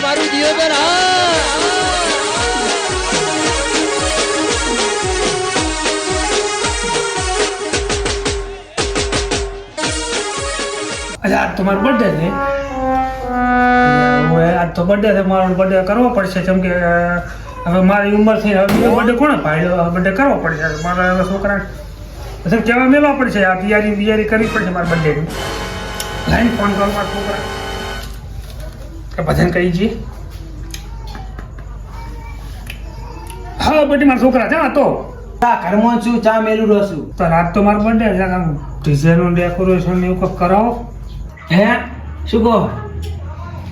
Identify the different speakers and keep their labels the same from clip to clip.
Speaker 1: મારું દિયોદર
Speaker 2: આજ તમારો બર્થડે છે આજ તો બર્થડે છે મારો બર્થડે કરવો પડશે કેમ કે હવે મારી ઉંમર થઈ હવે બીજો બર્થડે કોણે પાડ્યો બર્થડે કરવો પડશે મારા હવે છોકરા પછી કહેવા મેળવા પડશે આ તૈયારી કરવી પડશે મારા બર્થડેની લાઈન ફોન કરો મારા છોકરા કે બધાને કહી જઈએ હા બધી મારા છોકરા છે તો
Speaker 3: ઘરમાં છું ચા મેલું રસું
Speaker 2: તો રાત તો મારો બર્થડે છે આમ ડિઝાઇનનું ડેકોરેશન એવું કંઈક કરાવો
Speaker 3: હે શું કહો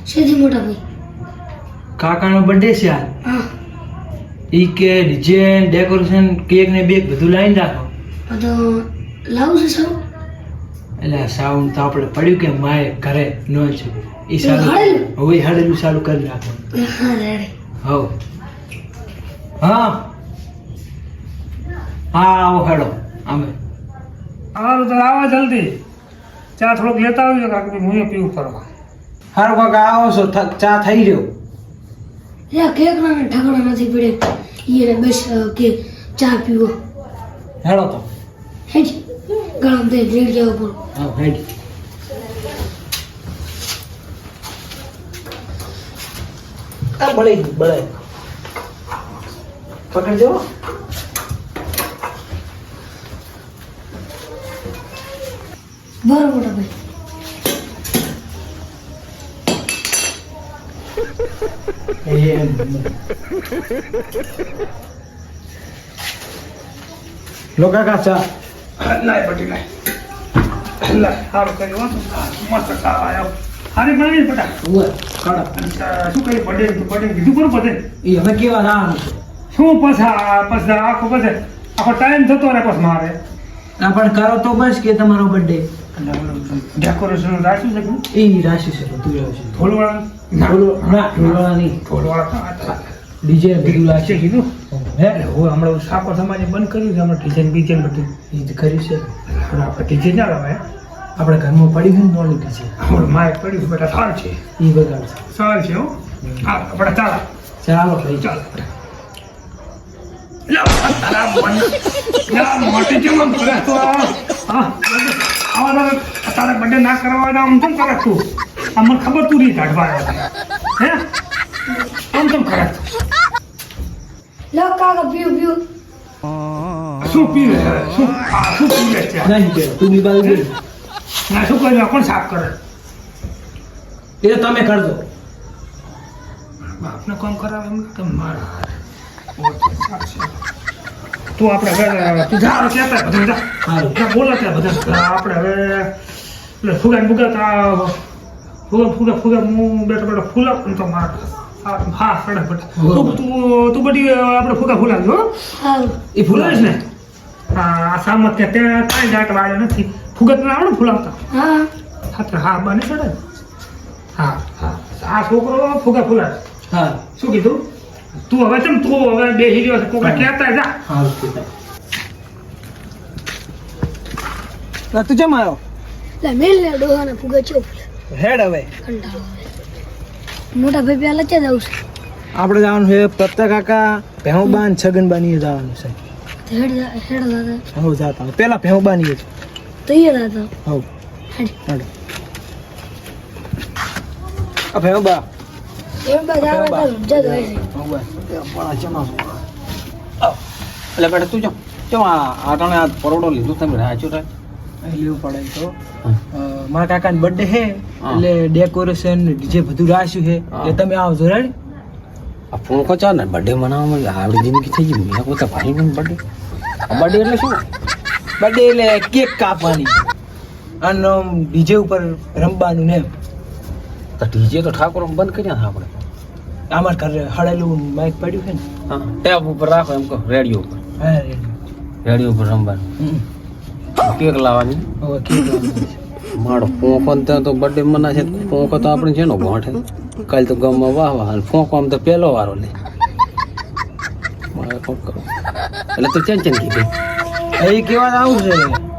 Speaker 4: સીધી મોટા ભાઈ
Speaker 3: કાકાનો બર્થડે છે આ
Speaker 4: હા
Speaker 3: ઈ કે ડિઝાઇન ડેકોરેશન કેક ને બેક બધું લાઈન રાખો
Speaker 4: તો લાવું છે સૌ
Speaker 3: એટલે સાઉન્ડ તો આપણે પડ્યું કે માય ઘરે ન છે ઈ
Speaker 4: હાડેલું?
Speaker 3: સારું હવે હાડેલું સારું કરી રાખો
Speaker 4: હા રેડી
Speaker 3: હવ હા આવો હેડો અમે
Speaker 2: સારું તો આવો જલ્દી ચા થોડોક લેતા આવજો કારણ કે હું પીવું પડવા
Speaker 3: હારું કાકા આવો છો ચા થઈ રહ્યો
Speaker 4: યા કેક ના ઠગડા નથી પડે ઈને બસ કે ચા પીવો
Speaker 3: હેડો તો
Speaker 4: હેડ ગરમ તે રેડ જાવ પર
Speaker 3: હા હેડ આ બળે પકડજો
Speaker 4: બરો મોટા ભાઈ
Speaker 3: લો કાકા ચા
Speaker 2: લાય બટી લાય લાય સારું કર્યું મસ્ત ખાવા આવ્યો હારી બનાવી બટા
Speaker 3: કાઢો
Speaker 2: શું કરી પડે કીધું કોણ પડે
Speaker 3: એ હવે કેવા રાવાનું છે
Speaker 2: શું પછી આખો પછી આખો ટાઈમ થતો રહે પછી મારે
Speaker 3: આ પણ કરો તો બસ કે તમારો બર્થડે
Speaker 2: ડેકોરેશન રાખ્યું છે
Speaker 3: એ રાશિ છે બધું રાશિ
Speaker 2: થોડું
Speaker 3: ઢોલવાળા નહીં
Speaker 2: થોડું
Speaker 3: ડીજે બધું રાશિ
Speaker 2: છે કીધું
Speaker 3: હે
Speaker 2: હું હમણાં સાપર સમાજે બંધ કર્યું છે હમણાં ડિઝાઇન બીજાઇન બધું
Speaker 3: એ જ કર્યું છે
Speaker 2: હવે આપણે ડિઝાઇન ના લવાય
Speaker 3: આપણે ઘરમાં પડી હોય ને નોલી છે
Speaker 2: હમણાં મારે પડ્યું છે બેટા સારું છે
Speaker 3: એ બગાડ છે
Speaker 2: સારું છે હો હા આપણે ચાલો
Speaker 3: ચાલો ભાઈ
Speaker 2: ચાલો તારા મોટી જેમ આમ કરે તો તારે બર્થડે ના કરવા આમ કેમ કરે તું આમ મને ખબર તું નહીં કાઢવા હે આમ કેમ કરે
Speaker 4: લો કાકા પીવું
Speaker 2: શું પીવે છે શું પીવે છે
Speaker 3: નહીં કે તું બી બાજુ ગઈ
Speaker 2: ના શું કર્યું કોણ સાફ કરે
Speaker 3: એ તમે કરજો
Speaker 2: બાપને કામ કરાવે એમ કે મારા તું આપણે હવે તું જા કહેતા બધું જા
Speaker 3: સારું
Speaker 2: બોલે ત્યાં બધા આપણે હવે એટલે ફુગા હું બેઠો ફૂલા તો મારા હા સડે બેટા તું બધી આપણે ફુલાવજો હો
Speaker 4: સારું
Speaker 3: એ
Speaker 2: ફૂલાવીશ ને આ સામત કે ત્યાં કાંઈ જાટ વાળે નથી ફુગત ના આવડે ફૂલાવતા
Speaker 4: હા
Speaker 2: હા બને ચડે હા આ છોકરો ફુગા ફૂલાવે
Speaker 3: હા
Speaker 2: શું કીધું તું હવે ચમ તું હવે બેસી ગયો છે કોકને કહેતા જા
Speaker 3: સારું તું કેમ આવ્યો
Speaker 4: લે મેલ ને ડોહાને ફુગા ચો
Speaker 3: હેડ હવે
Speaker 4: કંટાળો આવે. મોટા ભાઈ પેલા ચા જાવ છે
Speaker 3: આપણે જવાનું છે પ્રત્યેક કાકા ભેહુબાન છગનબાની જવાનું છે
Speaker 4: તો હેડ દાદા
Speaker 3: હવ જાતા પેલા ભેહુબાની જ
Speaker 4: તૈયાર હતા
Speaker 3: હવ
Speaker 4: હેડ
Speaker 3: હેડ આ ભેહુબા
Speaker 4: એમ બધા આવે તો રમજા જ હોય છે
Speaker 3: ભેહુબા બડા જમા એટલે બેટા તું ચમ આટાણે આ પરોડો લીધું તમે રાચો રાચ લેવું પડે તો મારા કાકાની બર્થડે છે એટલે ડેકોરેશન ડીજે બધું રાખ્યું છે એ તમે આવજો રેડી
Speaker 1: આ ફોન ખોચા ને બર્થડે મનાવવામાં આવડી જિંદગી થઈ ગઈ મેં પોતા ભાઈ નું બર્થડે બર્થડે એટલે શું
Speaker 3: બર્થડે એટલે કેક કાપવાની અને ડીજે ઉપર રમવાનું ને
Speaker 1: તો ડીજે તો ઠાકોર બંધ કર્યા હતા આપણે
Speaker 3: અમાર ઘરે હળેલું માઇક પડ્યું છે ને
Speaker 1: હા ટેપ ઉપર રાખો એમ કહો રેડિયો ઉપર
Speaker 3: હા રેડી
Speaker 1: રેડિયો ઉપર રમવાનું કેક લાવવાની
Speaker 3: હવે કેક લાવવાનું છે.
Speaker 1: મારો ફોંકો ને ત્યાં તો બર્થડે મનાશે ફોંકો તો આપણે છે નો ગોઠે કાલ તો ગામમાં વાહ વાહ અને ફોંકો આમ તો પહેલો વારો લે મારે કોણ કરું એટલે તો ચેન કીધું
Speaker 3: એ કેવા આવું છે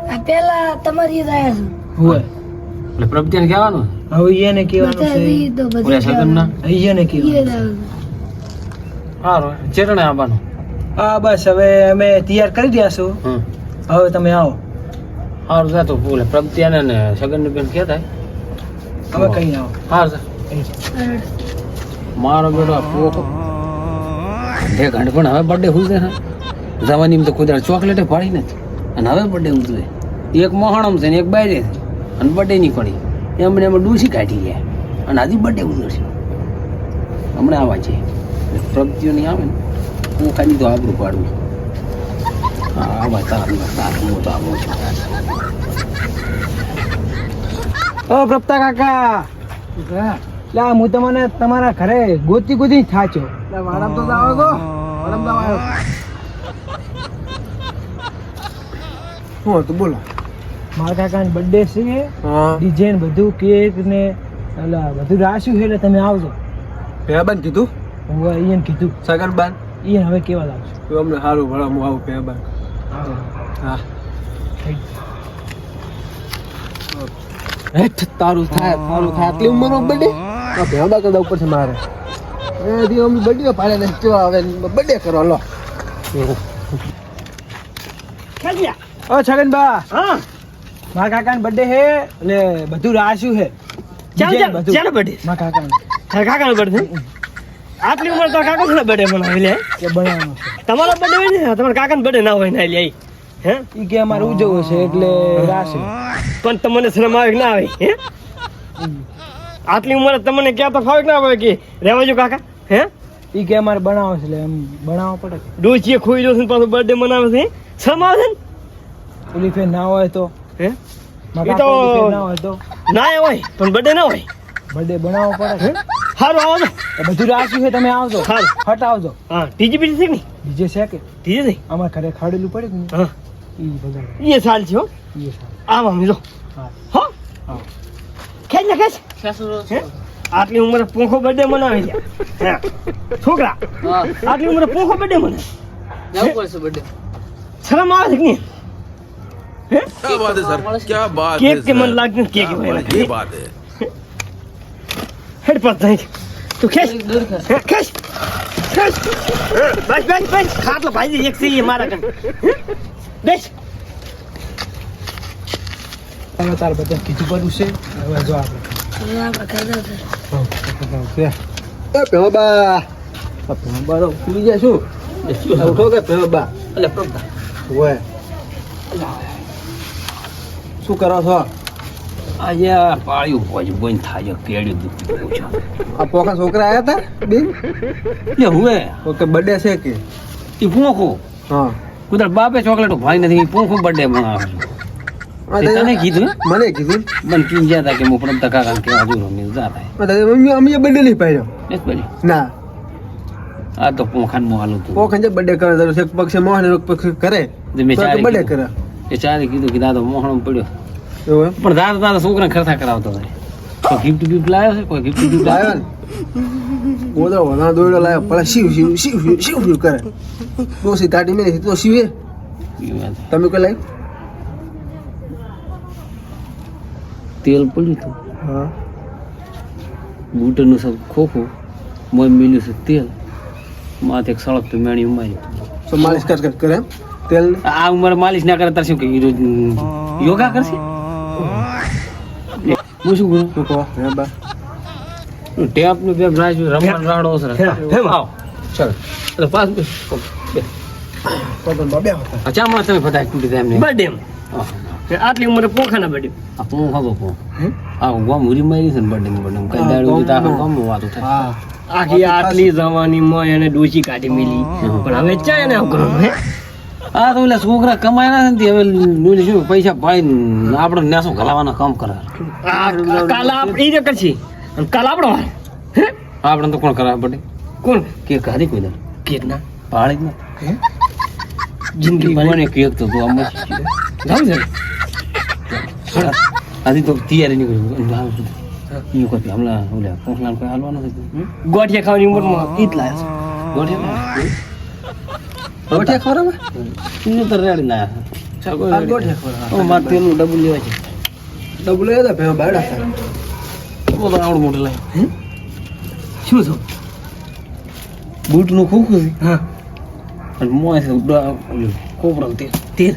Speaker 4: આ પેલા તમારી જ આયા છે
Speaker 3: હોય
Speaker 1: એટલે પ્રભુત્યાને કહેવાનું
Speaker 3: હવે એને કહેવાનું
Speaker 4: બધા
Speaker 3: છે
Speaker 4: ઈ તો
Speaker 1: ઓલા
Speaker 4: બધા
Speaker 1: સગનના
Speaker 3: એને કહેવાનું
Speaker 4: ઈ
Speaker 1: સારું ચેટણે આવવાનું
Speaker 3: હા બસ હવે અમે તૈયાર કરી રહ્યા છો
Speaker 1: હમ
Speaker 3: હવે તમે આવો
Speaker 1: સારું જા તો બોલે પ્રગત્યાને ને સગનની બેન કહેતા
Speaker 3: હવે કઈ આવો
Speaker 1: સારું જા મારો બેટો આ પોકો બે ઘંટ પણ હવે બર્થડે ઉજવે છે જવાની તો કોઈ ચોકલેટે પાડી નથી અને હવે બર્થડે ઉજવે એક મોહણમ છે ને એક બાયરે છે અને બર્થડે ની પડી એમને એમાં ડૂસી કાઢી ગયા અને હજી બર્થડે ઉજવશે હમણાં આવવા છે પ્રગતિઓ નહીં આવે ને હું ખાલી તો આબરું પાડવું હા આવા તારું હું તો આવું છું
Speaker 3: ઓ પ્રપતા કાકા લા હું તમને તમારા ઘરે ગોતી ગોતી થાચો વાળમ તો આવો તો વાળમ તો આવ્યો
Speaker 5: શું હતું બોલો
Speaker 3: મારા કાકાનો બર્થડે છે
Speaker 5: હા
Speaker 3: ડીજે ને બધું કેક ને એટલે બધું રાખ્યું છે એટલે તમે આવજો
Speaker 5: ભેબાન કીધું
Speaker 3: હું અહીંયા કીધું
Speaker 5: સગનબાન
Speaker 3: અહીંયા હવે કેવા લાવજો
Speaker 5: તો અમને સારું ભલા હું આવું ભેબાન હા હેઠ તારું થાય આટલી ઉંમરનો બર્થડે ભેબા કરતા ઉપર છે મારે એથી અમે બર્થડે પાડે ને જો હવે બર્થડે કરો લો
Speaker 3: ઓ છગનબા
Speaker 2: હા
Speaker 3: મારા કાકાનો બર્થડે છે એટલે બધું રાખ્યું છે
Speaker 2: ચાલો બર્થડે
Speaker 3: મારા કાકાનો
Speaker 2: કાકાનો બર્થડે આટલી ઉંમર તો કાકા છે બર્થડે મનાવી લે
Speaker 3: કે બનાવવાનો છે
Speaker 2: તમારો બર્થડે હોય ને તમારા કાકાનો બર્થડે ના હોય ના લે હે
Speaker 3: ઈ કે અમારે ઉજવવો છે એટલે રાખ્યું
Speaker 2: પણ તમને શરમ આવે કે ના આવે હે આટલી ઉંમરે તમને ક્યાં તો ફાવે કે ના આવે કે રહેવા જો કાકા હે
Speaker 3: ઈ કે અમારે બનાવો છે એટલે એમ બનાવવો પડે
Speaker 2: ડોચીએ ખોઈ દો છે પાછો બર્થડે મનાવે છે શરમ આવે છે
Speaker 3: ઓલી ફેર ના હોય તો
Speaker 2: હે
Speaker 3: મારા
Speaker 2: ઈ તો-
Speaker 3: કાકા ઓલી ફેર ના હોય તો
Speaker 2: ના હોય પણ બર્થડે ના હોય
Speaker 3: બર્થડે બનાવવો પડે
Speaker 2: સારું આવો ને
Speaker 3: એ બધું રાખ્યું છે તમે આવજો
Speaker 2: હારું.
Speaker 3: ફટ આવજો
Speaker 2: હા ટીજી બીજી છે કે
Speaker 3: બીજે છે કે
Speaker 2: નહીં ટીજી છે
Speaker 3: અમારે ઘરે ખાડેલું પડે કે નહીં
Speaker 2: હા
Speaker 3: ઈ બધા
Speaker 2: એ સાલ છે હો
Speaker 3: ઈ સારું.
Speaker 2: આવા મીજો
Speaker 3: હા
Speaker 2: હો
Speaker 3: હા
Speaker 2: ખેંચ ને ખેંચ હે? આટલી ઉંમરે પોખો બર્થડે મનાવે છે હે છોકરા આટલી ઉંમરે પોખો બર્થડે મનાવે શરમ આવે છે કે નહીં
Speaker 6: क्या बात है सर क्या बात
Speaker 2: કેક
Speaker 6: है
Speaker 2: કે મને
Speaker 6: सर
Speaker 2: લાગતું નથી કેક
Speaker 6: क्या बात- ये बात है
Speaker 2: હેડ પર જાય તું ખેંચ હે, ખેંચ ખેંચ બસ બસ બસ ખાટલો ભાઈ એક સી મારા કન બેસ
Speaker 3: હવે તાર બધા કીધું પડ્યું છે હવે જો આપણે
Speaker 4: હવે આપણે ખાધા છે
Speaker 5: એ ભેબા ભેબાનો ભૂલી જાય શું ઉઠો કે ભેબા
Speaker 1: એટલે પ્રગટા
Speaker 5: હોય શું કરો છો
Speaker 1: આજે આ પાળ્યું હોય બંધ થાય કેળ્યું દુખતું છે
Speaker 5: આ પોકા છોકરા આવ્યા હતા બેન
Speaker 1: એટલે હુએ
Speaker 5: ઓકે બર્થડે છે કે
Speaker 1: એ પૂંખું
Speaker 5: હા
Speaker 1: કુદર બાપે ચોકલેટો ભાઈ નથી પૂંખું બર્થડે બનાવે
Speaker 5: આ
Speaker 1: તે તને કીધું
Speaker 5: મને કીધું
Speaker 1: મને કીધું ગયા હતા કે હું પ્રગટા કાકા કેવા દૂર રમી જા થાય
Speaker 5: આ તારી મમ્મી અમે બર્થડે નહીં પાડ્યો
Speaker 1: એક બાજુ
Speaker 5: ના
Speaker 1: આ તો પૂંખાનું હાલું હતું
Speaker 5: પોખા જે બર્થડે કરે તારું એક પક્ષે મોહન એક પક્ષે કરે
Speaker 1: તે મેં
Speaker 5: તો
Speaker 1: ચારે
Speaker 5: બર્થડે
Speaker 1: કીધું.
Speaker 5: કરે
Speaker 1: એ ચારે કીધું કે દાદો મોહણો પડ્યો
Speaker 5: એવું એમ
Speaker 1: પણ દાદા છોકરા ખર્ચા કરાવતો હોય કોઈ ગિફ્ટ ગિફ્ટ લાવ્યો છે કોઈ ગિફ્ટ ગિફ્ટ
Speaker 5: લાવ્યો ને ગોદડો વના દોડ્યો લાવ્યો પેલા શિવ શિવ શિવ શિવ શિવ શિવ કરે ડોસી તાટી મેં તો શિવે તમે કોઈ લાવ્યું
Speaker 1: તેલ પડ્યું હતું
Speaker 5: હા
Speaker 1: બૂટનું સબ ખોખું મોય મિલ્યું છે તેલ માથે એક સળક તો મેણી ઉમારી
Speaker 5: તો માલિશ કર કર કરે એમ તેલ
Speaker 1: આ ઉંમરે માલિશ ના કરે તાર શું કે યોગા કરશે હું શું કરું
Speaker 5: શું કહો ભેબા
Speaker 1: ટેપ નું બે રમણ રાડો છે આવ
Speaker 5: ચાલ
Speaker 1: એટલે પાસ
Speaker 5: પગન બાબે હતા
Speaker 1: અચામાં તમે ફટાક તૂટી જાય એમને
Speaker 2: બર્થડે આટલી ઉંમરે પોખાના બર્થડે
Speaker 1: આ હું ખાતો કહું આ ગામ ઉરી મારી છે ને બર્થડે કઈ દાડો તો આખા ગામમાં વાતો થાય
Speaker 5: હા
Speaker 2: આખી આટલી જવાનીમાં એને ડોચી કાઢી મેલી પણ હવે ચા એને આવું કરવાનું હે
Speaker 1: આ તો ઓલા છોકરા કમાયેલા છે ને તે હવે ડોલી શું પૈસા પાઈ આપણે નેસો ઘલાવાના કામ કરે
Speaker 2: આ કાલ આપણે ઈ કરશી અને કાલ આપણો વાર હે
Speaker 1: આપણે તો કોણ કરાવે બર્થડે
Speaker 2: કોણ
Speaker 1: કે ખાધી કોઈ દાડો
Speaker 2: કેક ના
Speaker 1: પાડે જ ના
Speaker 2: જિંદગી
Speaker 1: મને કેક તો તું આમ
Speaker 2: જાવ છે
Speaker 1: આથી તો તૈયારી નીકળી ઈ કોઈ હમણાં ઓલા કોખલાન કોઈ હાલવાનું છે
Speaker 2: ગોઠિયા ખાવાની ઉંમરમાં ઈ જ લાયા
Speaker 5: ગોઠિયા ખવડાવે
Speaker 1: તું તો રેડી ના
Speaker 5: આ ગોઠિયા ખવડાવે
Speaker 1: મારે તેલનું ડબલ લેવા છે
Speaker 5: ડબલ લેતા ભેબા બાડા
Speaker 1: તો આવડું મોટું લાય
Speaker 3: શું છો
Speaker 1: બૂટનું ખોખું છે
Speaker 3: હા
Speaker 1: અને મોય છે કોપરા તે
Speaker 3: તેર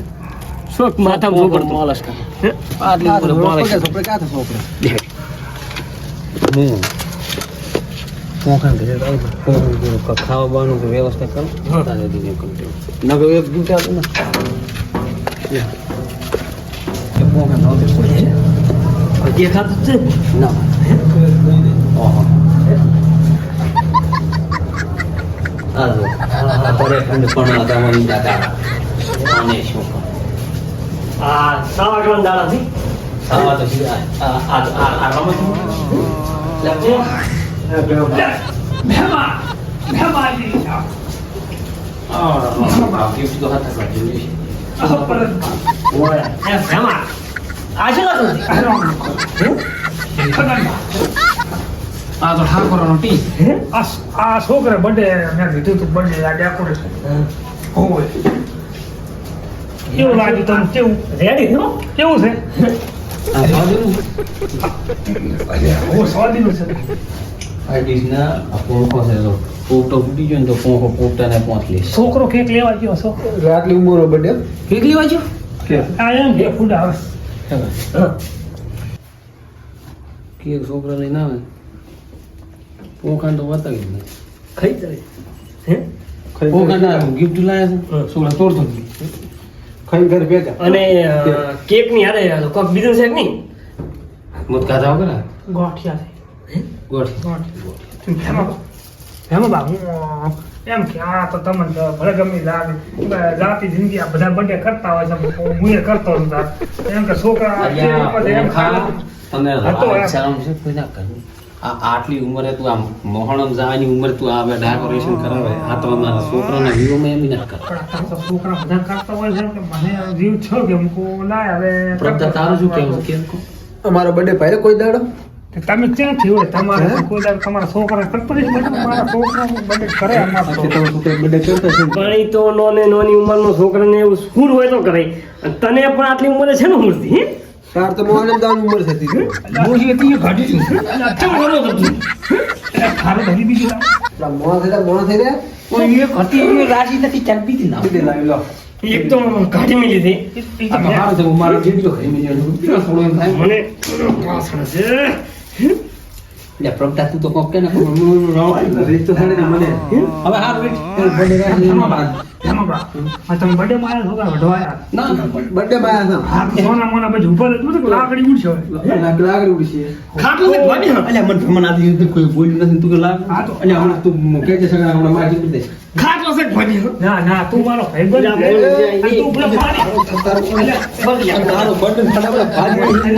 Speaker 3: શોક માથા
Speaker 1: કોપર માલસ કા આટલી ઉપર માલસ
Speaker 5: આપણે ક્યાં થશે આપણે
Speaker 1: હું કોખા ઘરે ખાવા બાવાનું વ્યવસ્થા કરું તારે દીને કરું નગર એક દૂટા હતું ને કોખા નહોતું
Speaker 3: દેખાતું છે
Speaker 1: ના ઓહો આજો પરે ખંડ પણ આદામની દાદા આને શું
Speaker 3: આ સાવાગણ દાડા થી
Speaker 1: સાવા તો આ રમત લખજે ગિફ્ટ તો હાથ રાખજો આ તો ઠાકોરનો ટી
Speaker 2: આ છોકરા બર્થડે મેં કીધું તું બર્થડે આ ડેકોરેશન હોય કેવું લાગ્યું તમને કેવું
Speaker 3: રેડી નો
Speaker 2: કેવું છે
Speaker 1: આ ભાવનું
Speaker 2: હું સ્વાદીનું છે
Speaker 1: આઈડીના પોકો છે તો પોટો ફૂટી ગયો ને તો પોકો પોતાને પહોંચ લે
Speaker 2: છોકરો કેક લેવા ગયો છો
Speaker 5: આટલી ઉંમર બર્થડે
Speaker 1: કેક લેવા જો
Speaker 2: આ એમ કે ફૂડ આવે
Speaker 1: કેક છોકરા લઈને આવે પોકાને તો બતાવી દે
Speaker 3: ખાઈ જાય હે
Speaker 1: પોકાના ગિફ્ટ લાયા છે છોકરા તોડતો નથી
Speaker 5: ખાઈ ઘરે ભેગા
Speaker 3: અને કેક ની હારે કોક બીજું છે કે નહીં
Speaker 1: મત કાઢાવ કરા
Speaker 2: ગોઠિયા છે
Speaker 1: ગોઠી
Speaker 2: હેમાં બા હું એમ કે આ તો તમને તો ભલે ગમે લાગે જાતી જિંદગી આ બધા બર્થડે કરતા હોય છે હું એ કરતો હતો તાર. એમ કે છોકરા એમ ખાવા
Speaker 1: તને
Speaker 2: હતો એમ.
Speaker 1: શરમ છે કોઈ ના કરે આ આટલી ઉંમરે તું આમ મોહણમ જવાની ઉંમર તું આ ડેકોરેશન કરાવે આ તો અમારા છોકરાના વિવોમાં એમ ના કરે
Speaker 2: પણ અત્યારે તો છોકરા બધા કરતા હોય છે કે મને જીવ છો કે હું લાય હવે
Speaker 1: પ્રભતા તારું શું કેવું છે કેમ કહો
Speaker 5: અમારો બર્થડે પહેરે કોઈ દાડો
Speaker 2: તમે ક્યાંથી હોય તમારે કોઈ દાડો તમારા છોકરા કરતો નથી બધું મારા છોકરાનું બર્થડે કરે અમારા છોકરા.
Speaker 5: બર્થડે કરતા છે
Speaker 3: પણ ઈ તો નાની ઉંમરનો છોકરાને એવું સ્કૂલ હોય તો કરે અને તને પણ આટલી ઉંમરે છે ને મૂર્તિ હે
Speaker 5: તાર તો મોહન દાન ઉંમર થતી હતી
Speaker 1: મોજી હતી ઘાટી છું
Speaker 2: કેમ કરો તો તું? ખારું ધરી બીજું લાવ.
Speaker 5: મોણા થઈ રહ્યા
Speaker 1: કોઈ એ ઘટી એ રાશી નથી ચાલતી હતી ના
Speaker 5: બીજે લાવી લો
Speaker 3: એક તો કાઢી મેલી હતી
Speaker 1: આ તો હારું છે મારો જેટલો ખરી મિલ્યો રૂપિયા થોડો એમ થાય
Speaker 3: મને પાછળ છે
Speaker 1: લે પ્રભતા તું તો કોક કે ના
Speaker 5: રીત તો થાય ને મને
Speaker 1: હવે હાર વેટ બડે રાશી
Speaker 2: હેમાં બા, આ તમે બર્થડે માં આવ્યા છોકરા વઢવાયા.
Speaker 1: ના
Speaker 5: બર્થડે માં આવ્યા
Speaker 2: સોના મોના પછી ઉપર જ હતું કે લાકડી ઉડશે હવે.
Speaker 5: હતા લાગડી ઉડી
Speaker 3: ખાટલો છે ભાઈ
Speaker 1: અલ્યા મને ભ્રમણ આદી કોઈ બોલ્યું નથી તું કે લાગ
Speaker 2: હા તો.
Speaker 1: અલ્યા હમણાં તું કે છે સગા હમણાં મારી દીધી દે
Speaker 3: ખાટલો છે ભાઈ
Speaker 2: ના ના તું મારો ભાઈબંધ છે. આ તું પેલો મારી.
Speaker 1: તારો બટન ફટાફટ ભાજી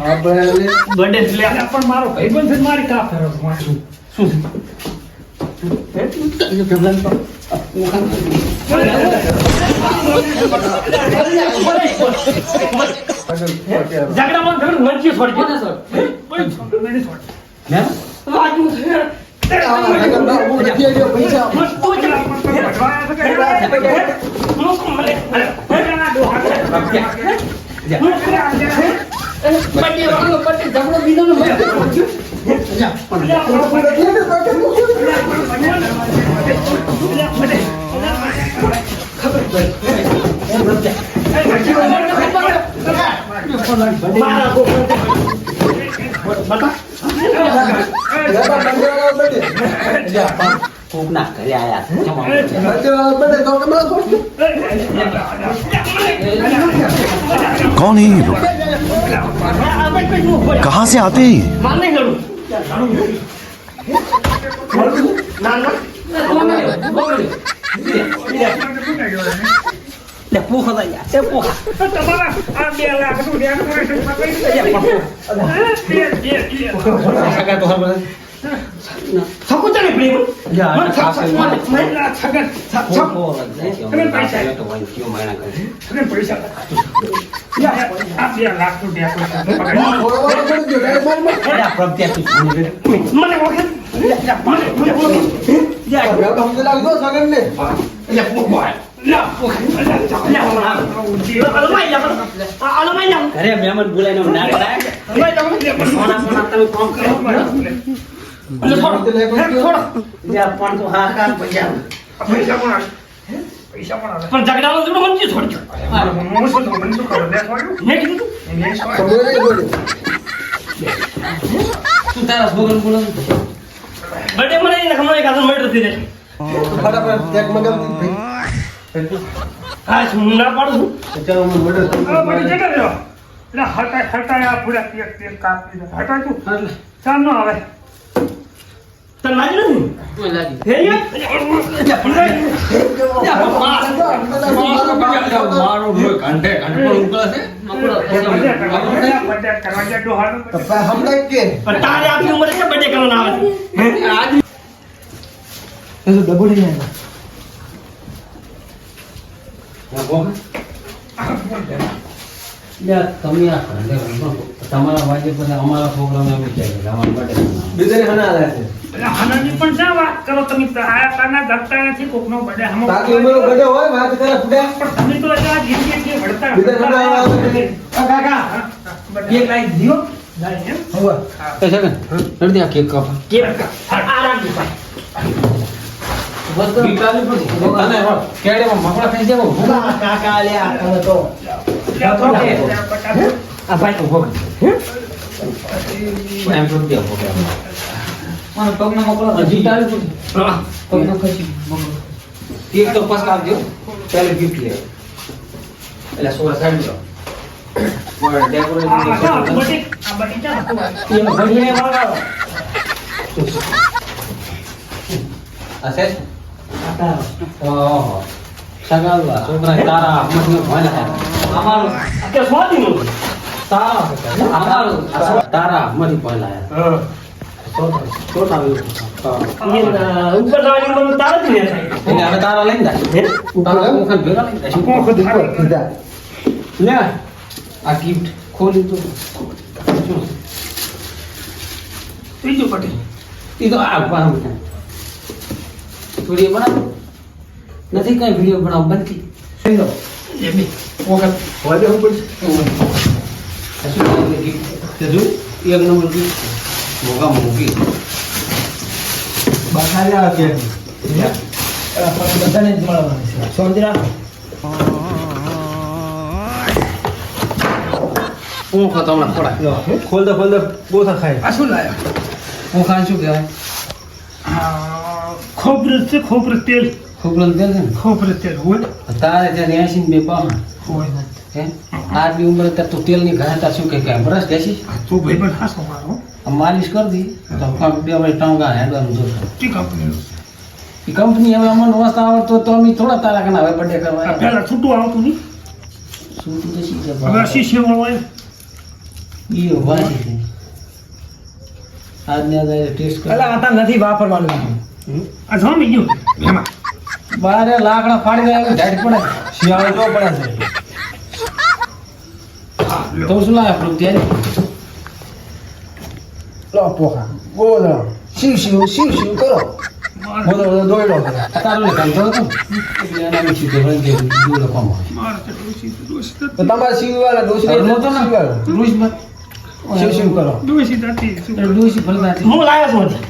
Speaker 5: આપણે
Speaker 3: બર્થડે
Speaker 2: અલ્યા પણ મારો ભાઈબંધ છે ને મારી કા ફેરો છે મારી.
Speaker 3: ઝઘડામાં ઘણું વંચ્યું છોડી ગયો સર
Speaker 2: નહીં છોડ.
Speaker 3: વાજુ છે
Speaker 5: પૈસા
Speaker 2: તું જ લાગ પણ તમે વઢવાયા છો કે
Speaker 3: લોકો મને
Speaker 1: કોક ના ઘરે આયા
Speaker 7: कौन है ये लोग कहाँ से आते हैं ये?
Speaker 3: માર નહીં લડું ના ના
Speaker 1: લે પોખા દા યાર એ પોખા
Speaker 2: તમારા આ 2 લાખ નું ડેકોરેશન માં કઈ રીતે
Speaker 1: સગા તો હર
Speaker 3: સકુતરી પ્રેમ
Speaker 1: યા
Speaker 3: મને
Speaker 1: છાપે
Speaker 2: છગન
Speaker 1: પોકો પૈસા તો વાઈ ક્યો મહિના કરે
Speaker 2: છગન પૈસા આ 2 લાખ નું ડેકોરેશન
Speaker 1: અલ્યા પ્રત્યા તું સુની રે
Speaker 3: મને વખત
Speaker 1: અલ્યા પોકો ઘરે મહેમાન બોલાવીને ના કરાય તમે કામ કરો પણ તો હા હા પૈસા
Speaker 2: પૈસા પણ આવે.
Speaker 3: પણ ઝઘડાનો જોડો મન શું છોડજો
Speaker 2: હું શું તો મને શું ખબર લે છોડ્યું
Speaker 3: મેં કીધું
Speaker 2: મેં શું
Speaker 5: ખબર નહીં પડે.
Speaker 1: તું તારા છોકરાને બોલાવ
Speaker 3: બર્થડે મને હમણાં એક હાથમાં મર્ડર થઈ જાય
Speaker 5: ફટાફટ કેક મંગાવી દે.
Speaker 3: હા હું ના પાડું છું
Speaker 5: ચાલો હું મર્ડર
Speaker 2: આ બધી જગ્યા રહ્યો એટલે હટાય આ પૂરા કેક કાપી દે હટાય તું ચાલ ન આવે
Speaker 3: તને લાગ્યું નથી
Speaker 1: કોઈ લાગી
Speaker 3: હે
Speaker 1: મારો ભોય ઘંટે ઘંટે પર ઉકળે છે
Speaker 2: બર્થડે કરવા જાય ડોહાનો
Speaker 5: તો હમણાં કે
Speaker 3: પણ તારે આપણી ઉંમરે છે બર્થડે કરવાનો આવે હે આજ ડબલ નહીં આવ્યા
Speaker 1: તમે આ ઘંટે તમારા વાજે પછી અમારા છોકરાને એમ વિચારે અમારા માટે
Speaker 5: બીજાને હના આલ્યા છે.
Speaker 2: એટલે હનાની પણ શા વાત કરો તમે આયા કાના ધરતા નથી કોકનો બર્થડે હમો
Speaker 5: બાકી ઉંમરનો ગડો હોય વાત કરે ફૂટ્યા.
Speaker 2: પણ તમે તો આ જિંદગી છે વળતા
Speaker 5: બીજા હના આવ્યા છે.
Speaker 3: કાકા એક લાઈટ દીઓ
Speaker 2: લાઈ એમ
Speaker 3: હવે
Speaker 1: એ છે ને રડી આ કેક કાપા
Speaker 3: કેક આરામ થી પાય
Speaker 1: બીટાલી પડી તને કેડેમાં મકડા ખાઈ જાવ
Speaker 3: કાકા લે આ તમે તો
Speaker 2: આ
Speaker 3: ભાઈ તો ભોગ
Speaker 1: એમ તો દે મને પગનો મકડો બીટાલી પડી પગનો ખસી કેક તો પાસ કાપજો પહેલે ગિફ્ટ લે એટલે સોરા સાઈડ લો ઓર ડેકોરેશન
Speaker 2: બટી ચા
Speaker 3: એ ભણીને વળગાડો
Speaker 1: આ છે ઓહો સગાવવા છોકરા તારા મતલબ ભલે અમારું
Speaker 3: કે સ્વાદી નું
Speaker 1: તારા અમારું તારા મરી પહેલા છોટા
Speaker 3: ઉપર જવાની મને તાર જ નહીં થાય
Speaker 1: એટલે હવે તારા લઈને જાય તારા મુખ ભેગા લઈને જાય
Speaker 5: સીધા.
Speaker 1: લે આ ગિફ્ટ ખોલી તો
Speaker 2: બીજું બટી
Speaker 1: એ તો આ બનાવ વિડીયો બનાવ નથી કઈ વિડીયો બનાવ બનતી
Speaker 3: થઈ ગયો
Speaker 1: વખત
Speaker 5: વાજે હું પડશે.
Speaker 1: એક નંબર ગિફ્ટ મોગા મોગી
Speaker 5: બાકારી આવે કેક.
Speaker 3: બધાને જ મળવાનું છે શાંતિ રાખો
Speaker 1: હું ખાતો હમણાં થોડા
Speaker 5: લો, ખોલતા ખોલતા બોથા ખાય.
Speaker 2: આ શું લાયા
Speaker 1: હું ખાન શું કહેવાય
Speaker 2: ખોબરસ છે ખોબરસ તેલ
Speaker 1: ખોબરલ તેલ છે ને
Speaker 2: ખોબરસ તેલ હોય
Speaker 1: તારે ત્યાં 80 બે પાઉં
Speaker 2: હોય
Speaker 1: હે આજની ઉંમરે ત્યાં તું તેલની ઘાટા શું કે બ્રશ લેશી
Speaker 2: તું ભાઈ પણ હાસો મારો
Speaker 1: આ માલિશ કરી દી તો બે વાળી ટાંગા હેડવાનું જોશે
Speaker 2: ઠીક આપણે
Speaker 1: એ કંપની હવે અમને વસ્તુ આવડતો તો અમે થોડા તારા કના હવે બર્થડે કરવા
Speaker 2: પહેલા છૂટું આવતું નહીં
Speaker 1: શું તું તો શીખે
Speaker 2: હવે શીશે હોય
Speaker 1: ઈ વાંચી છે આજને આજે ટેસ્ટ કર
Speaker 3: એટલે આતા નથી વાપરવાનું
Speaker 2: આ જમી ગયું એમાં
Speaker 1: બારે લાકડા ફાડી દે ઢાઢ પડે
Speaker 5: શિયાળો તો પડે છે.
Speaker 1: તો શું લાવે આપણું ત્યાં
Speaker 5: લો પોખા બોલો શિવ શિવ શિવ શિવ કરો બોલો બોલો દોડો કરે.
Speaker 1: તારું ને કામ થયો તો એટલે એના મેં સીધે વળી ગયો દૂર કામ
Speaker 2: મારે તો ડોસી
Speaker 5: તો તમારે શિવ વાળા ડોસી
Speaker 1: કરનો તો ના
Speaker 5: શિવ વાળા.
Speaker 1: રૂજ મત
Speaker 5: શિવ શિવ કરો.
Speaker 2: ડોસી દાતી શું
Speaker 1: ડોસી ફરતા
Speaker 3: હું લાયો છું હજી.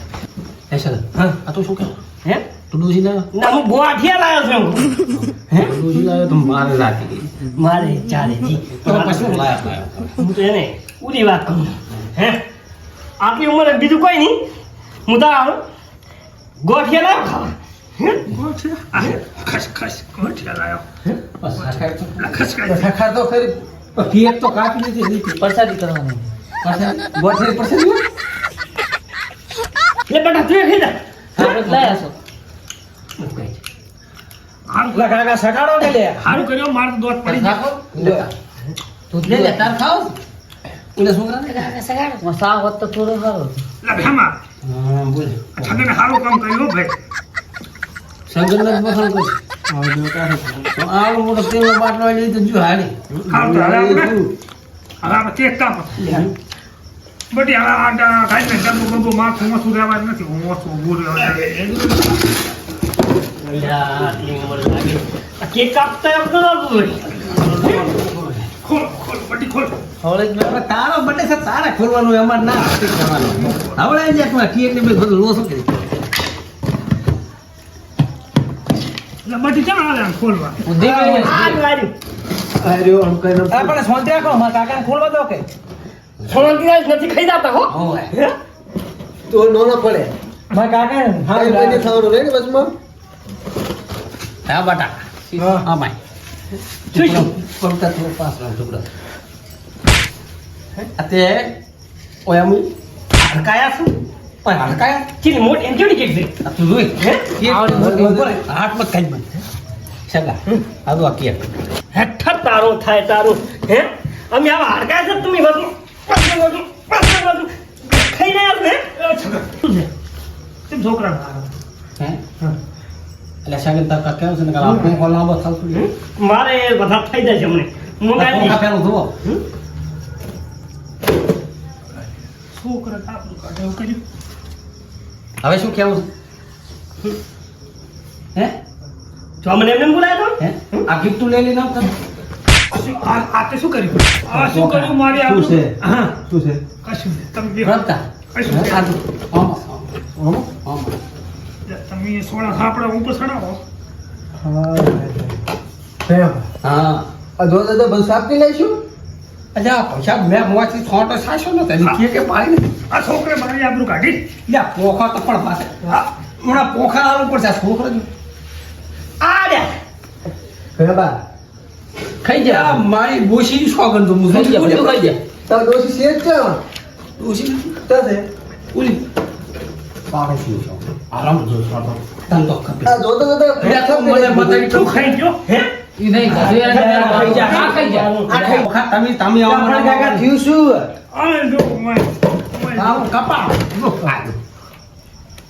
Speaker 1: એસા
Speaker 3: હા
Speaker 1: આ તો શું કે
Speaker 3: હે
Speaker 1: તું ડોસી લાવ્યો
Speaker 3: ના હું ગોઠિયા લાયો છું હે
Speaker 1: ડોસી લાવ્યો તો મારે રાખી
Speaker 3: મારે ચાલે જી
Speaker 1: તો પછી લાવ્યો
Speaker 3: હું તો એને ઉડી વાત કરું હે આપણી ઉંમરે બીજું કોઈ નહીં હું તો ગોઠિયા લાયો ખાવા હે
Speaker 2: ગોઠિયા ખસ ખસ ગોઠિયા લાયો
Speaker 1: બસ આખા તો
Speaker 2: ખસ ખસ
Speaker 5: ખાખા તો ખરી.
Speaker 1: કેક તો કાપી લીધી હતી
Speaker 3: પ્રસાદી કરવાની
Speaker 1: ગોઠે પરસાદી
Speaker 3: લે બેટા તું ખાઈ જા લાયા છો
Speaker 2: હારું
Speaker 3: લા કાકા સકાડો કે લે
Speaker 2: હારું કર્યો મારે તો દોત પડી જાય
Speaker 1: તું લે લે તાર ખાવ ઓલા છોકરાને
Speaker 4: સગાડો
Speaker 3: સાવ હોત તો થોડો સારો
Speaker 2: લા ભેમા
Speaker 1: હા બોલ
Speaker 2: છગને હારું કામ કર્યું ભાઈ
Speaker 1: સંગત બખણ કર તો આવો મોટો તેલો બાટલો લઈ તો જો હાડી
Speaker 2: હારું તો હવે આપણે કેક કાપ બટી હવે આ ખાઈ ને ડબ્બુ બબ્બુ માથું મસું રહેવા નથી હું ઓછું ઊભું રહેવા
Speaker 7: કેક કાપતા એમ તો
Speaker 2: ખોલ બટી ખોલ.
Speaker 1: હવે તારો બર્થડે છે તારે ખોલવાનું અમારે ના કરવાનું હવે જે કેક ને બધું લોસો કરી
Speaker 2: એટલે બટી કેમ આવે આમ ખોલવા?
Speaker 5: અરે આમ કઈ ન
Speaker 3: આ પણ શાંતિ રાખો મારા કાકાને ખોલવા દો કે
Speaker 7: નથી ખાઈ જતા હો
Speaker 5: તો નો ન પડે
Speaker 3: મારા કાકાને
Speaker 5: હાઈ કઈને થવાનું નહીં ને બસમાં
Speaker 1: હા બટા હા માય પડતા થોડો પાસ ના ટુકડો અતે ઓય અમે હડકાયા છું પણ હડકાયા
Speaker 7: ચીની મોટી એમ કેવી કેક છે
Speaker 1: આ તું જોઈ હે હાથ મત ખાઈ મત સગા આ દો આ કેક
Speaker 7: હેઠા તારો થાય તારું હે અમે આવા હડકાય છે તમે બધું ખાઈ ના હે
Speaker 2: કેમ છોકરા મારો?
Speaker 1: હે એટલે સગા તા કેવું છે ને કે આપણો કોલ લાંબો થાતું
Speaker 7: મારે બધા થઈ જાય છે હમણે મંગાવી
Speaker 1: પોખા પેલું જુઓ
Speaker 2: છોકરા તાપલું કાઢે એવું કર્યું.
Speaker 1: હવે શું કેવું છે હે
Speaker 7: જો મને એમને બોલાયો
Speaker 1: હે આ ગિફ્ટ લઈ લઈને આવતા
Speaker 2: આ તે શું કર્યું? આ શું કર્યું મારી
Speaker 5: શું છે
Speaker 2: હા
Speaker 5: શું છે
Speaker 2: કશું નહીં. તમે બે
Speaker 1: રમતા
Speaker 2: કશું નહીં.
Speaker 1: આ આમ
Speaker 2: તમે સોળા સાપડા ઉપર ચડાવો.
Speaker 1: હા
Speaker 5: આ જો દાદા બસ આપી લઈશું
Speaker 1: અજા પૈસા મેં મોથી થોટો સાશો ન તને કે પાડી ને
Speaker 2: આ છોકરે મારી આબરૂ કાઢી.
Speaker 1: લ્યા પોખા તો પણ પાસે હમણાં પોખા આલું પડશે આ છોકરો
Speaker 7: આ રે
Speaker 5: કયા બા
Speaker 1: ખાઈ જા મારી બોશી સોગન તો મું ખાઈ જા બધું ખાઈ જા
Speaker 5: તાર ડોસી છે જ છે
Speaker 1: બોશી
Speaker 5: તાસે
Speaker 1: ઉલી પાડે શું છો આરામ જો છોડો તન તો ખપે
Speaker 5: આ જો દાદા
Speaker 1: લ્યા તો મને મતાઈ
Speaker 2: તું ખાઈ ગયો હે?
Speaker 1: ઈ નહીં ખાઈ જા આ ખાઈ જા આ ખાઈ પોખા તમે
Speaker 5: આપણા કાકા થયું શું
Speaker 2: આ જો ઓય
Speaker 1: આવ કપા નો ખાય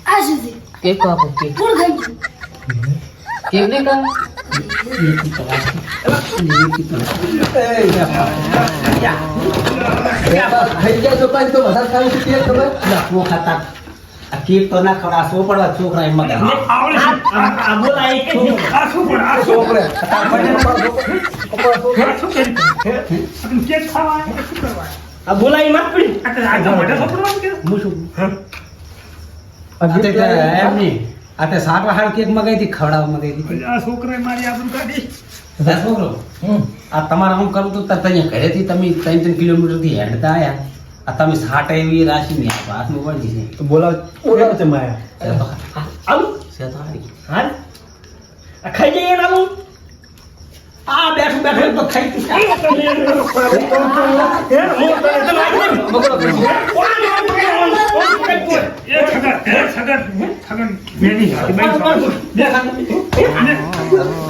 Speaker 4: આ શું છે?
Speaker 1: કેક આપો કેક
Speaker 4: કોણ ખાઈ ગયું?
Speaker 1: કેક ને કા
Speaker 5: ખાઈ ગયા તો પાછી તો વધારે ખાવી છે કેક ખબર
Speaker 1: પોખા આ કેક તો ના ખવડા સો પડવા છોકરા એમ મગા
Speaker 2: આવડે છે.
Speaker 7: આ બોલાય કે
Speaker 2: આ શું પણ આ શું
Speaker 5: છોકરે
Speaker 2: આ શું કર્યું? આ તમે કેક ખાવા આવ્યા કે શું કરવા આવ્યા?
Speaker 7: આ બોલાય મત પડી
Speaker 2: આ તો આ તો મોઢે છોકરાનું કીધું.
Speaker 1: એમ નહીં આ તે શાક હાર કેક મગાઈ હતી ખવડાવ મગાઈ હતી
Speaker 2: આ છોકરાએ મારી આબરૂ કાઢી.
Speaker 1: છોકરો આ તમારે આમ કરું તો અહીંયા ઘરેથી તમે 3 કિલોમીટર થી હેડતા આયા આ તમે સાટ એવી રાશિ નહીં આપો હાથમાં પડી છે
Speaker 5: બોલાવ છે માયા
Speaker 7: આવું હા આ ખાઈ જઈએ ને આવું
Speaker 1: આ બેઠું બેઠું તો ખાઈ તું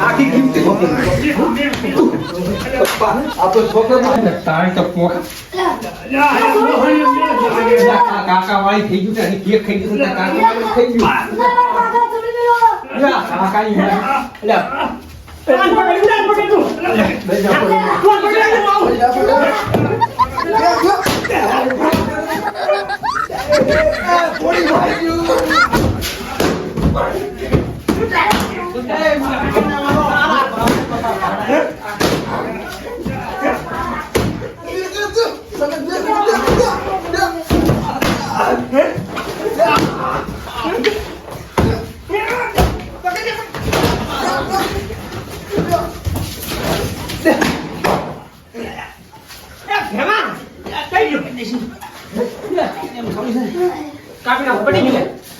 Speaker 1: આખી કિંમતી
Speaker 5: આ તો છોકરો
Speaker 1: તારી તો પોખા કાકા વાળી થઈ ગયું છે કેક ખાઈ ગયું કાકા વાળી થઈ ગયું કાકા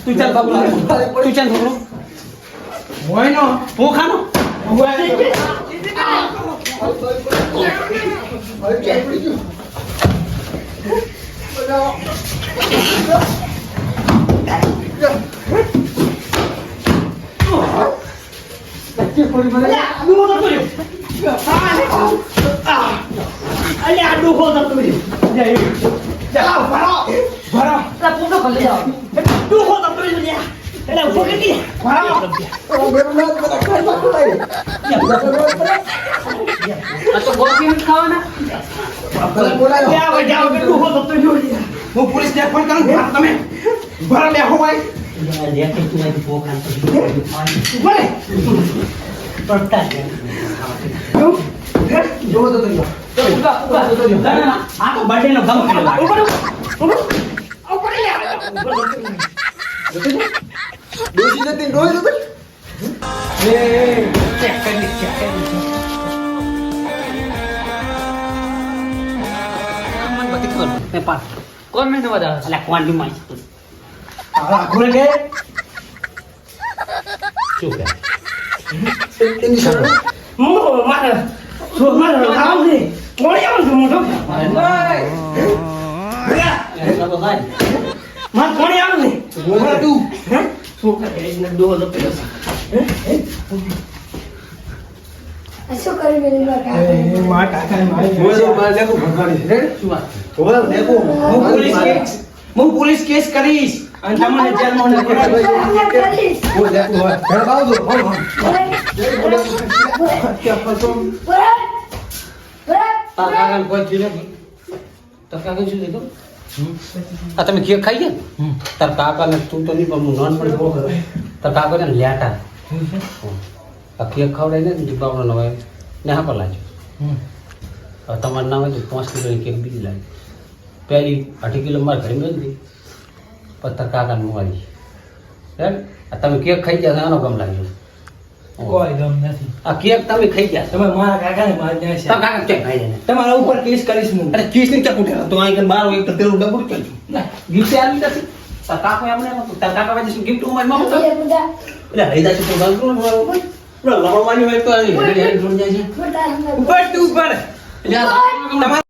Speaker 1: તું ચાલ બાબુ તું ચાલ છોકરો મોયનો પોખાનો હું પોલીસ ને ફોન કરું તમે ભરા લે હોવાય
Speaker 7: લેખે તું એની પોખાન તો બોલે પડતા જ
Speaker 5: જોવો તો કરી
Speaker 7: આ તો બર્થડે નો ગમ કર્યો
Speaker 5: ડોસી જતી ડોઈ તો
Speaker 7: ચેક કરી
Speaker 1: કોણ મને વધારે
Speaker 7: અલા કોણ માં
Speaker 3: આખું કે
Speaker 7: શું કે
Speaker 5: એની સામે
Speaker 7: મારા રામ ને કોણ આવું છું મોટો માર કોણ આવું ને
Speaker 5: બોલા તું
Speaker 7: શું કરે એને ડોલ પેલો
Speaker 4: આ શું કરી મેલી માં કાકા
Speaker 3: માં કાકા મારી
Speaker 5: બોલો માર લેકો ભગાડી રે
Speaker 1: શું વાત
Speaker 5: બોલો લેકો
Speaker 3: હું પોલીસ કેસ કરીશ અને તમને જેલમાં નાખી
Speaker 4: કરીશ
Speaker 5: બોલ લેકો ઘર બાવ દો ફોન
Speaker 1: તાર કાકાને કોઈ થયું નથી તાર કાકા શું કીધું આ તમે કેક ખાઈ ગયા તાર કાકાને તું તો નહીં પણ હું નાનપણ બહુ કરું તાર કાકાને લેટા આ કેક ખવડાવી ને દીપાવડો નવાય ને હા પર લાવજો હવે તમારે ના હોય તો 5 કિલોની કેક બીજી લાવી પહેલી 8 કિલો મારે ઘરે મેળ દી પછી તાર કાકાને મોવાડી બરાબર આ તમે કેક ખાઈ ગયા આનો ગમ લાગ્યો
Speaker 3: કોઈ ગમ નથી
Speaker 1: આ કેક તમે ખાઈ ગયા
Speaker 3: તમે મારા કાકાને મારી
Speaker 1: તાર
Speaker 3: નાખ્યા
Speaker 1: કાકા કેક ખાઈ જાય
Speaker 3: તમારા ઉપર કેસ કરીશ હું
Speaker 1: અરે કેસ ની ચકુ તો અહીં કન બાર એક તો તેરું ડબું કેમ ગિફ્ટ આવી નથી તાર કાકો એમને તાર કાકા વાજે શું ગિફ્ટ ઉમાર માં
Speaker 4: એ બધા
Speaker 1: એટલે હૈદા છે તો ગાલ નો લડવાની હોય તો અહીં હેડ હેડ જોડ જાય છે
Speaker 4: બધા
Speaker 3: ઉપર તું ઉપર
Speaker 1: એટલે આ તમારે